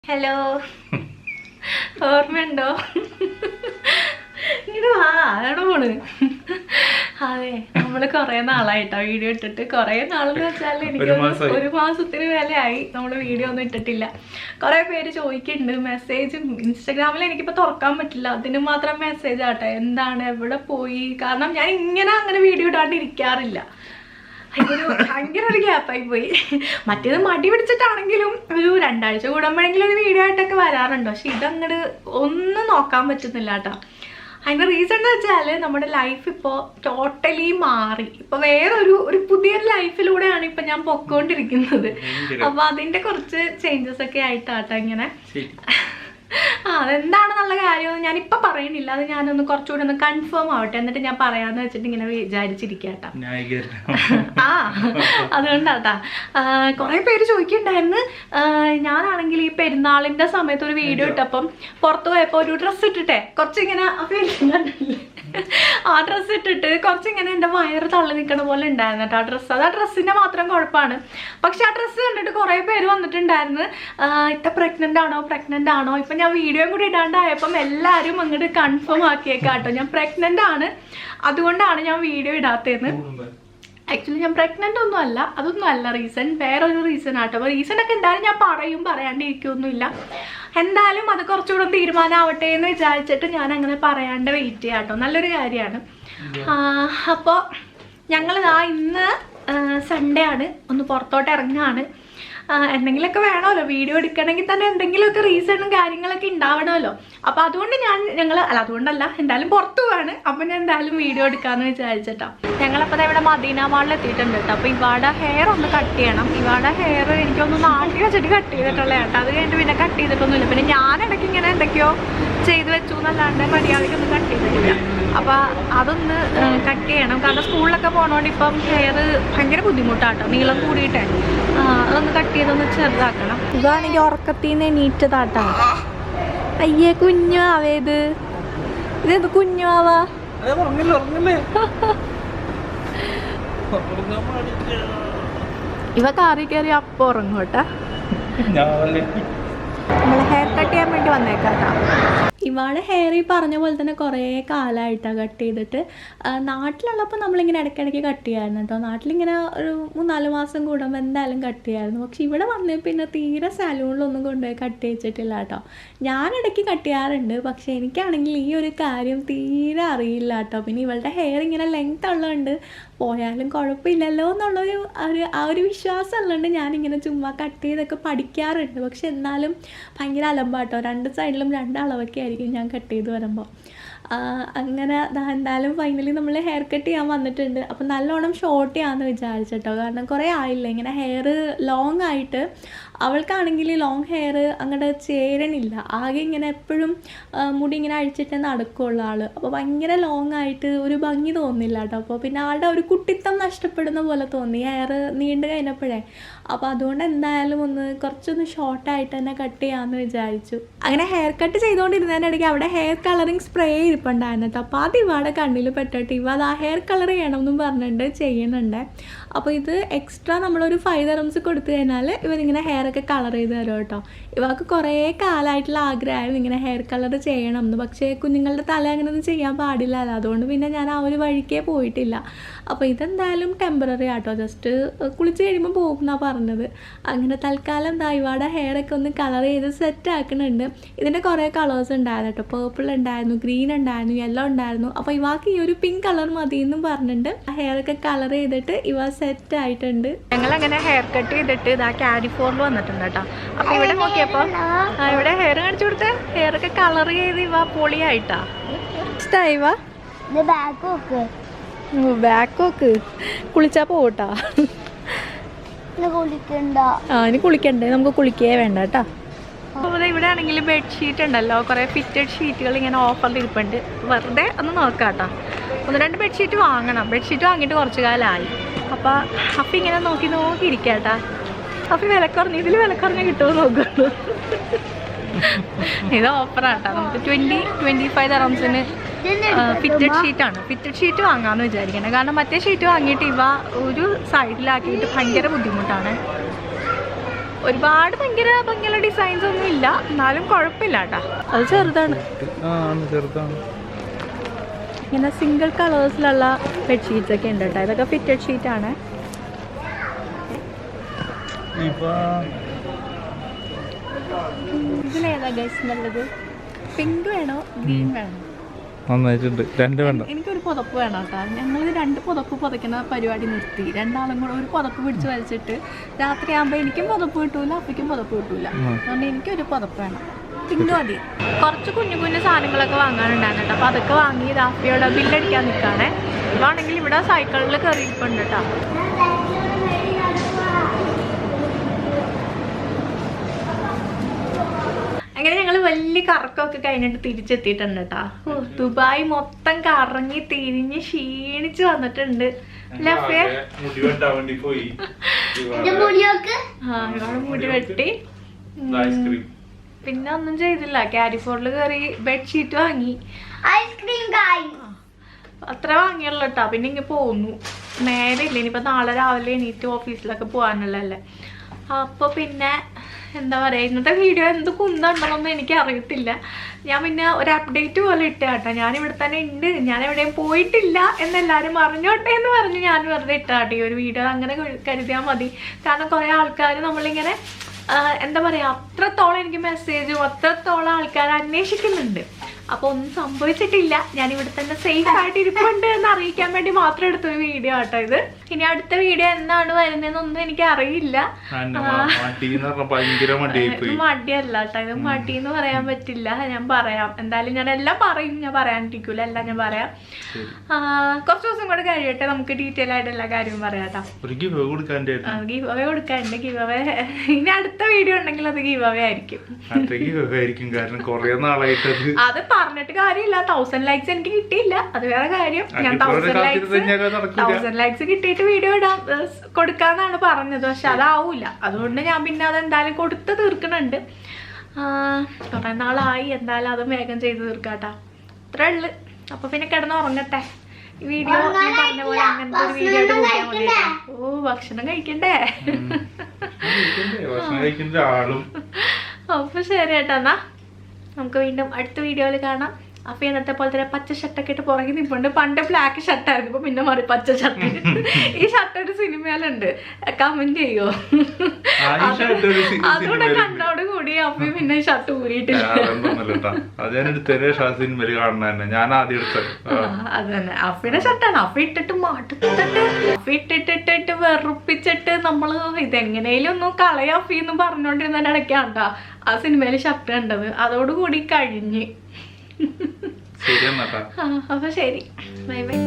Hello, ഓർമ്മയുണ്ടോ? ഇങ്ങനെ ആടെ പോണ്. അതെ, നമ്മള് കൊറേ നാളായിട്ടോ വീഡിയോ ഇട്ടിട്ട്. കൊറേ നാളെന്ന് വെച്ചാൽ എനിക്ക് ഒരു മാസത്തിന് മേലെയായി നമ്മള് വീഡിയോ ഒന്നും ഇട്ടിട്ടില്ല. കൊറേ പേര് ചോദിക്കുന്നുണ്ട്, മെസ്സേജും ഇൻസ്റ്റാഗ്രാമിൽ എനിക്കിപ്പോ തുറക്കാൻ പറ്റില്ല, അതിന് മാത്രം മെസ്സേജ് ആട്ടെ, എന്താണ്, എവിടെ പോയി. കാരണം ഞാൻ അങ്ങനെ വീഡിയോ ഇടാണ്ട് ഇരിക്കാറില്ല. ഭയങ്കര ഒരു ഗ്യാപ്പായി പോയി. മറ്റേത് മടി പിടിച്ചിട്ടാണെങ്കിലും ഒരു 2 ആഴ്ച കൂടുമ്പോഴെങ്കിലും ഒരു വീഡിയോ ആയിട്ടൊക്കെ വരാറുണ്ട്. പക്ഷെ ഇതങ്ങോട്ട് ഒന്നും നോക്കാൻ പറ്റുന്നില്ല കേട്ടോ. അതിന്റെ റീസൺ എന്ന് വെച്ചാൽ നമ്മുടെ ലൈഫ് ഇപ്പോൾ ടോട്ടലി മാറി. ഇപ്പൊ വേറൊരു പുതിയൊരു ലൈഫിലൂടെയാണ് ഇപ്പൊ ഞാൻ പൊക്കോണ്ടിരിക്കുന്നത്. അപ്പൊ അതിന്റെ കുറച്ച് ചേഞ്ചസ് ഒക്കെ ആയിട്ടാട്ടോ ഇങ്ങനെ. അതെന്താണെന്നുള്ള കാര്യം ഞാനിപ്പോൾ പറയുന്നില്ല. അത് ഞാനൊന്ന് കുറച്ചുകൂടി ഒന്ന് കൺഫേം ആവട്ടെ, എന്നിട്ട് ഞാൻ പറയാന്ന് വെച്ചിട്ട് ഇങ്ങനെ വിചാരിച്ചിരിക്കട്ടാ. അതുകൊണ്ടാട്ടാ കുറെ പേര് ചോദിക്കുന്നുണ്ടായിരുന്നു. ഞാനാണെങ്കിൽ ഈ പെരുന്നാളിന്റെ സമയത്ത് ഒരു വീഡിയോ ഇട്ടപ്പം പുറത്തു പോയപ്പോ ഒരു ഡ്രസ്സ് ഇട്ടിട്ടെ കുറച്ചിങ്ങനെ ആ ഡ്രസ്സ് ഇട്ടിട്ട് കുറച്ചിങ്ങനെ എൻ്റെ വയറ് തള്ളി നിൽക്കണ പോലെ ഉണ്ടായിരുന്നു കേട്ടോ. ആ ഡ്രസ്സ് അത് ആ ഡ്രസ്സിന്റെ മാത്രം കുഴപ്പമാണ്. പക്ഷെ ആ ഡ്രസ്സ് കണ്ടിട്ട് കുറെ പേര് വന്നിട്ടുണ്ടായിരുന്നു, ഇത്ര പ്രഗ്നന്റ് ആണോ. ഇപ്പൊ ഞാൻ വീഡിയോ കൂടി ഇടാണ്ടായപ്പം എല്ലാവരും അങ്ങോട്ട് കൺഫേം ആക്കിയേക്കാട്ടോ ഞാൻ പ്രഗ്നന്റ് ആണ്, അതുകൊണ്ടാണ് ഞാൻ വീഡിയോ ഇടാത്തതെന്ന്. ആക്ച്വലി ഞാൻ പ്രഗ്നന്റ് ഒന്നും അല്ല, അതൊന്നും അല്ല റീസൺ, വേറൊരു റീസൺ ആട്ടോ. അപ്പോൾ റീസൺ ഒക്കെ എന്തായാലും ഞാൻ പറയാണ്ടിരിക്കൊന്നുമില്ല. എന്തായാലും അത് കുറച്ചുകൂടെ തീരുമാനമാവട്ടെ എന്ന് വിചാരിച്ചിട്ട് ഞാൻ അങ്ങനെ പറയാണ്ട് വെയിറ്റ് ചെയ്യാട്ടോ. നല്ലൊരു കാര്യമാണ്. അപ്പോൾ ഞങ്ങളിതാ ഇന്ന് സൺഡേ ആണ്, ഒന്ന് പുറത്തോട്ട് ഇറങ്ങുകയാണ്. എന്തെങ്കിലുമൊക്കെ വേണമല്ലോ, വീഡിയോ എടുക്കണമെങ്കിൽ തന്നെ എന്തെങ്കിലുമൊക്കെ റീസണും കാര്യങ്ങളൊക്കെ ഉണ്ടാവണമല്ലോ. അപ്പം അതുകൊണ്ട് അതുകൊണ്ടല്ല, എന്തായാലും പുറത്തു പോവാണ്. അപ്പം ഞാൻ എന്തായാലും വീഡിയോ എടുക്കാമെന്ന് വിചാരിച്ചിട്ടോ. ഞങ്ങളപ്പോൾ ഇവിടെ മദീന മാളിൽ എത്തിയിട്ടുണ്ട് കേട്ടോ. അപ്പോൾ ഇവാടെ ഹെയർ ഒന്ന് കട്ട് ചെയ്യണം. ഇവാടെ ഹെയർ എനിക്കൊന്ന് നാട്ടിൽ വെച്ചിട്ട് കട്ട് ചെയ്തിട്ടുള്ള കേട്ടോ. അത് കഴിഞ്ഞിട്ട് പിന്നെ കട്ട് ചെയ്തിട്ടൊന്നുമില്ല. പിന്നെ ഞാനിടയ്ക്ക് ഇങ്ങനെ എന്തൊക്കെയോ ചെയ്ത് വെച്ചു എന്നല്ലാണ്ട് മര്യാദയ്ക്കൊന്നും കട്ട് ചെയ്തിട്ടില്ല. അപ്പോൾ അതൊന്ന് കട്ട് ചെയ്യണം. കാരണം സ്കൂളിലൊക്കെ പോകണോണ്ട് ഇപ്പം ഹെയർ ഭയങ്കര ബുദ്ധിമുട്ടാട്ടോ, നീളം കൂടിയിട്ടേ. അതൊന്ന് കട്ട് ചെയ്തൊന്ന് ചെറുതാക്കണം. ഇതാണെങ്കിൽ ഉറക്കത്തിൽ നിന്ന് എണീറ്റതാട്ടാ. അയ്യേ, കുഞ്ഞു ആവേത്. ഇതെന്ത് കുഞ്ഞു ആവാ? ഇവ കാറി കയറി അപ്പം ഉറങ്ങോട്ടെ. നമ്മള് ഹെയർ കട്ട് ചെയ്യാൻ വേണ്ടി വന്നേക്കാട്ടാ. ഇവാടെ ഹെയർ ഈ പറഞ്ഞ പോലെ തന്നെ കുറേ കാലമായിട്ടാണ് കട്ട് ചെയ്തിട്ട്. നാട്ടിലുള്ളപ്പോൾ നമ്മളിങ്ങനെ ഇടയ്ക്കിടയ്ക്ക് കട്ട് ചെയ്യാമായിരുന്നു കേട്ടോ. നാട്ടിലിങ്ങനെ ഒരു 3-4 മാസം കൂടുമ്പോൾ എന്തായാലും കട്ട് ചെയ്യാമായിരുന്നു. പക്ഷെ ഇവിടെ വന്നേ പിന്നെ തീരെ സലൂണിലൊന്നും കൊണ്ടുപോയി കട്ട് ചെയ്യിച്ചിട്ടില്ല കേട്ടോ. ഞാനിടയ്ക്ക് കട്ട് ചെയ്യാറുണ്ട്, പക്ഷെ എനിക്കാണെങ്കിൽ ഈ ഒരു കാര്യം തീരെ അറിയില്ല കേട്ടോ. പിന്നെ ഇവളുടെ ഹെയർ ഇങ്ങനെ ലെങ്ത് ഉള്ളതുകൊണ്ട് പോയാലും കുഴപ്പമില്ലല്ലോ എന്നുള്ളൊരു ആ ഒരു വിശ്വാസം ഉള്ളതുകൊണ്ട് ഞാനിങ്ങനെ ചുമ്മാ കട്ട് ചെയ്തൊക്കെ പഠിക്കാറുണ്ട്. പക്ഷെ എന്നാലും ഭയങ്കര അലമ്പാട്ടോ. 2 സൈഡിലും 2 അളവൊക്കെ ആയിരിക്കും ഞാൻ കട്ട് ചെയ്ത് വരുമ്പോൾ. അങ്ങനെ എന്തായാലും ഫൈനലി നമ്മൾ ഹെയർ കട്ട് ചെയ്യാൻ വന്നിട്ടുണ്ട്. അപ്പം നല്ലോണം ഷോർട്ട് ചെയ്യാമെന്ന് വിചാരിച്ചിട്ടോ. കാരണം കുറേ ആയില്ല ഇങ്ങനെ ഹെയർ ലോങ് ആയിട്ട്. അവൾക്കാണെങ്കിൽ ലോങ് ഹെയർ അങ്ങോട്ട് ചേരണില്ല. ആകെ ഇങ്ങനെ എപ്പോഴും മുടി ഇങ്ങനെ അഴിച്ചിട്ടേ നടക്കുള്ള ആൾ. അപ്പോൾ ഭയങ്കര ലോങ് ആയിട്ട് ഒരു ഭംഗി തോന്നില്ല കേട്ടോ. അപ്പോൾ പിന്നെ ആളുടെ ഒരു കുട്ടിത്തം നഷ്ടപ്പെടുന്ന പോലെ തോന്നി ഹെയർ നീണ്ടു കഴിഞ്ഞപ്പോഴേ. അപ്പോൾ അതുകൊണ്ട് എന്തായാലും കുറച്ചൊന്ന് ഷോർട്ടായിട്ട് തന്നെ കട്ട് ചെയ്യാമെന്ന് വിചാരിച്ചു. അങ്ങനെ ഹെയർ കട്ട് ചെയ്തുകൊണ്ടിരുന്നതിനിടയ്ക്ക് അവിടെ ഹെയർ കളറിങ് സ്പ്രേ ഇരിപ്പുണ്ടായിരുന്നു കേട്ടോ. അപ്പോൾ അത് ഇവാടെ കണ്ണിൽ പെട്ടിട്ട് ഇവ അത് ആ ഹെയർ കളർ ചെയ്യണമെന്നും പറഞ്ഞിട്ട് ചെയ്യുന്നുണ്ട്. അപ്പോൾ ഇത് എക്സ്ട്രാ നമ്മളൊരു 5 dirhams കൊടുത്തു കഴിഞ്ഞാൽ ഇവരിങ്ങനെ ഹെയറൊക്കെ കളർ ചെയ്ത് തരും കേട്ടോ. ഇവർക്ക് കുറേ കാലമായിട്ടുള്ള ആഗ്രഹമായിരുന്നു ഇങ്ങനെ ഹെയർ കളർ ചെയ്യണം എന്ന്. പക്ഷേ കുഞ്ഞുങ്ങളുടെ തല അങ്ങനെയൊന്നും ചെയ്യാൻ പാടില്ലല്ലോ. അതുകൊണ്ട് പിന്നെ ഞാൻ ആ ഒരു വഴിക്കേ പോയിട്ടില്ല. അപ്പോൾ ഇതെന്തായാലും ടെമ്പററി ആട്ടോ, ജസ്റ്റ് കുളിച്ച് കഴിയുമ്പോൾ പോകും എന്നാണ് പറഞ്ഞത്. അങ്ങനെ തൽക്കാലം എന്താ ഇവാടെ ഹെയറൊക്കെ ഒന്ന് കളർ ചെയ്ത് സെറ്റ് ആക്കുന്നുണ്ട്. ഇതിൻ്റെ കുറേ കളേഴ്സ് ഉണ്ടായിരുന്നു കേട്ടോ. പേർപ്പിൾ ഉണ്ടായിരുന്നു, ഗ്രീൻ ഉണ്ടായിരുന്നു, യെല്ലോ ഉണ്ടായിരുന്നു. അപ്പോൾ ഇവാൾക്ക് ഈ ഒരു പിങ്ക് കളർ മതി എന്നും പറഞ്ഞിട്ട് ഹെയറൊക്കെ കളർ ചെയ്തിട്ട് ഇവ സെറ്റ് ആയിട്ടുണ്ട്. ഞങ്ങളങ്ങനെ ഹെയർ കട്ട് ചെയ്തിട്ട് ഇതാ കാരിഫോറിൽ വന്നിട്ടുണ്ട് കേട്ടോ. അപ്പോൾ ഇവിടെ നോക്കിയപ്പോൾ ഇവിടെ ഹെയർ കാണിച്ചു കൊടുത്ത് ഹെയറൊക്കെ കളർ ചെയ്ത് ഇവ പൊളിയായിട്ടാ. ഇഷ്ടമായി വാ? ബാക്കൊക്കെ കുളിച്ചാ പോട്ടാ. ഇനി കുളിക്കണ്ടേ? നമുക്ക് കുളിക്കേ വേണ്ട കേട്ടാ. അപ്പോൾ ഇവിടെ ആണെങ്കിൽ ബെഡ്ഷീറ്റ് ഉണ്ടല്ലോ, കുറേ ഫിറ്റഡ് ഷീറ്റുകൾ ഇങ്ങനെ ഓഫറിൽ ഇരിപ്പുണ്ട്. വെറുതെ ഒന്ന് നോക്കാം കേട്ടോ. 1-2 ബെഡ്ഷീറ്റ് വാങ്ങണം. ബെഡ്ഷീറ്റ് വാങ്ങിയിട്ട് കുറച്ച് കാലമായി. അപ്പോൾ അപ്പം ഇങ്ങനെ നോക്കിയിരിക്കാം കേട്ടാ. അപ്പം ഇതിൽ വിലക്കുറഞ്ഞ് കിട്ടുമോ നോക്കുള്ളൂ. ഇത് ഓഫറാട്ടാ. നമുക്ക് 20-25 dirhamsന് ഫിറ്റഡ് ഷീറ്റാണ്. ഫിറ്റഡ് ഷീറ്റ് വാങ്ങാമെന്ന് വിചാരിക്കണം. കാരണം മറ്റേ ഷീറ്റ് വാങ്ങിയിട്ട് ഇവ ഒരു സൈഡിലാക്കിയിട്ട് ഭയങ്കര ബുദ്ധിമുട്ടാണ്. ഒരുപാട് ഭയങ്കര ഡിസൈൻസ് ഒന്നും ഇല്ല, എന്നാലും കുഴപ്പമില്ല കേട്ടാ. അത് ചെറുതാണ്, ഇങ്ങനെ സിംഗിൾ കളേഴ്സിലുള്ള ബെഡ്ഷീറ്റ്സ് ഒക്കെ ഉണ്ട് കേട്ടോ. ഇതൊക്കെ ഫിറ്റഡ് ഷീറ്റാണ്. ഇതിലേതാ ഗൈസ് നല്ലത്? പിങ്ക് വേണോ ഗ്രീൻ വേണോ? എനിക്കൊരു പുതപ്പ് വേണം കേട്ടോ. ഞങ്ങൾ 2 പുതപ്പ് പുതയ്ക്കുന്ന പരിപാടി നിർത്തി. 2 ആളും കൂടെ ഒരു പുതപ്പ് പിടിച്ച് വലിച്ചിട്ട് രാത്രി ആകുമ്പോൾ എനിക്കും പുതപ്പ് കിട്ടൂല, അപ്പയ്ക്കും പുതപ്പ് കിട്ടൂല. അതുകൊണ്ട് എനിക്കൊരു പുതപ്പ് വേണം, പിങ്ക് മതി. കുറച്ച് കുഞ്ഞു കുഞ്ഞു സാധനങ്ങളൊക്കെ വാങ്ങാനുണ്ടായിരുന്നു കേട്ടോ. അപ്പോൾ അതൊക്കെ വാങ്ങി രാഫിയോടെ ബില്ലടിക്കാൻ നിൽക്കുകയാണേ. ഇതാണെങ്കിൽ ഇവിടെ സൈക്കിളിൽ കയറിയിരിപ്പുണ്ട് കേട്ടോ. അങ്ങനെ ഞങ്ങൾ വലിയ കറക്കമൊക്കെ കഴിഞ്ഞിട്ട് തിരിച്ചെത്തിയിട്ടുണ്ട് കേട്ടോ. ദുബായ് മൊത്തം കറങ്ങി തിരിഞ്ഞ് ക്ഷീണിച്ച് വന്നിട്ടുണ്ട്. മുടി വെട്ടി പിന്നെ ഒന്നും ചെയ്തില്ല. കാരിഫോർഡിൽ കയറി ബെഡ്ഷീറ്റ് വാങ്ങി, അത്ര വാങ്ങിയുള്ളൂ കേട്ടോ. പിന്നെ ഇങ്ങനെ പോന്നു, നേരെ ഇല്ല. ഇനിയിപ്പോൾ നാളെ രാവിലെ എണീറ്റ് ഓഫീസിലൊക്കെ പോകാനുള്ളതല്ലേ. അപ്പോൾ പിന്നെ എന്താ പറയുക, ഇന്നത്തെ വീഡിയോ എന്ത് കുന്നുണ്ടെന്നൊന്നും എനിക്ക് അറിയത്തില്ല. ഞാൻ പിന്നെ ഒരു അപ്ഡേറ്റ് പോലെ ഇട്ട കേട്ടോ. ഞാനിവിടെ തന്നെ ഉണ്ട്, ഞാൻ എവിടെയും പോയിട്ടില്ല എന്നെല്ലാവരും അറിഞ്ഞോട്ടെ എന്ന് പറഞ്ഞ് ഞാൻ വെറുതെ ഇട്ടാട്ടെ ഈ ഒരു വീഡിയോ. അങ്ങനെ കരുതിയാൽ മതി. കാരണം കുറേ ആൾക്കാർ നമ്മളിങ്ങനെ എന്താ പറയുക, അത്രത്തോളം എനിക്ക് മെസ്സേജും അത്രത്തോളം ആൾക്കാർ അന്വേഷിക്കുന്നുണ്ട്. അപ്പോൾ ഒന്നും സംഭവിച്ചിട്ടില്ല, ഞാനിവിടെ തന്നെ സേഫ് ആയിട്ട് ഇരിപ്പുണ്ട് എന്ന് അറിയിക്കാൻ വേണ്ടി മാത്രം എടുത്തൊരു വീഡിയോ ആട്ടോ ഇത്. ഇനി അടുത്ത വീഡിയോ എന്താണ് വരുന്നതെന്നൊന്നും എനിക്ക് അറിയില്ല. മടിയല്ല കേട്ടോ, ഇത് മടി എന്ന് പറയാൻ പറ്റില്ല. ഞാൻ പറയാം എന്തായാലും, ഞാൻ എല്ലാം പറയും, ഞാൻ പറയാണ്ടിരിക്കൂല, എല്ലാം ഞാൻ പറയാം. കുറച്ച് ദിവസം കൂടെ കഴിയട്ടെ, നമുക്ക് ഡീറ്റെയിൽ ആയിട്ട് എല്ലാ കാര്യവും പറയാം കേട്ടോ. ഗീവ് അവേ കൊടുക്കാനുണ്ട്. ഗീവ് അവേ ഇനി അടുത്ത വീഡിയോ ഉണ്ടെങ്കിൽ അത് ഗീവ് അവേ ആയിരിക്കും. അത് പറഞ്ഞിട്ട് കാര്യമില്ല. 1000 ലൈക്സ് എനിക്ക് കിട്ടിയില്ല, അത് വേറെ കാര്യം. ഞാൻ 1000 ലൈക്സ് കിട്ടിയിട്ട് വീഡിയോ ഇടാൻ കൊടുക്കാന്നാണ് പറഞ്ഞത്. പക്ഷെ അതാവൂല. അതുകൊണ്ട് ഞാൻ പിന്നെ അതെന്തായാലും കൊടുത്ത് തീർക്കണുണ്ട്. കുറെ നാളായി, എന്തായാലും അത് വേഗം ചെയ്ത് തീർക്കാട്ടാ. അത്രേ ഉള്ളു. അപ്പൊ പിന്നെ കിടന്ന് ഉറങ്ങട്ടെ. ഈ വീഡിയോ ഞാൻ പറഞ്ഞ പോലെ അങ്ങനത്തെ ഒരു വീഡിയോ ആയിട്ട് നോക്കിയാൽ മതി. ഓ, ഭക്ഷണം കഴിക്കണ്ടേ? അപ്പൊ ശരി കേട്ടോ, എന്നാ നമുക്ക് വീണ്ടും അടുത്ത വീഡിയോയിൽ കാണാം. അപ്പൊ ഇന്നത്തെ പോലെ തന്നെ പച്ച ഷർട്ടൊക്കെ ഇട്ട് പുറകെ നിൽപ്പുണ്ട്. പണ്ട് ബ്ലാക്ക് ഷർട്ടായിരുന്നു, ഇപ്പൊ പിന്നെ മാറി പച്ച ഷർട്ട്. ഈ ഷർട്ട് ഒരു സിനിമയിലുണ്ട്, കമന്റ് ചെയ്യോ? അതുകൂടെ കണ്ടോട് കൂടി അപ്പൊ പിന്നെ ഷർട്ട് ഊരിയിട്ടില്ല. അതന്നെ അഫിയുടെ ഷർട്ടാണ്. അഫി ഇട്ടിട്ട് മടുത്തിട്ട്, അഫി ഇട്ടിട്ടിട്ട് വെറുപ്പിച്ചിട്ട് നമ്മള് ഇതെങ്ങനെയും ഒന്നും കളയാ അഫി എന്ന് പറഞ്ഞോണ്ടിരുന്ന ഇടയ്ക്കാണ്ടാ ആ സിനിമയില് ഷർട്ട് കണ്ടത്. അതോടുകൂടി കഴിഞ്ഞ്. അപ്പൊ ശരി, ബൈ ബൈ.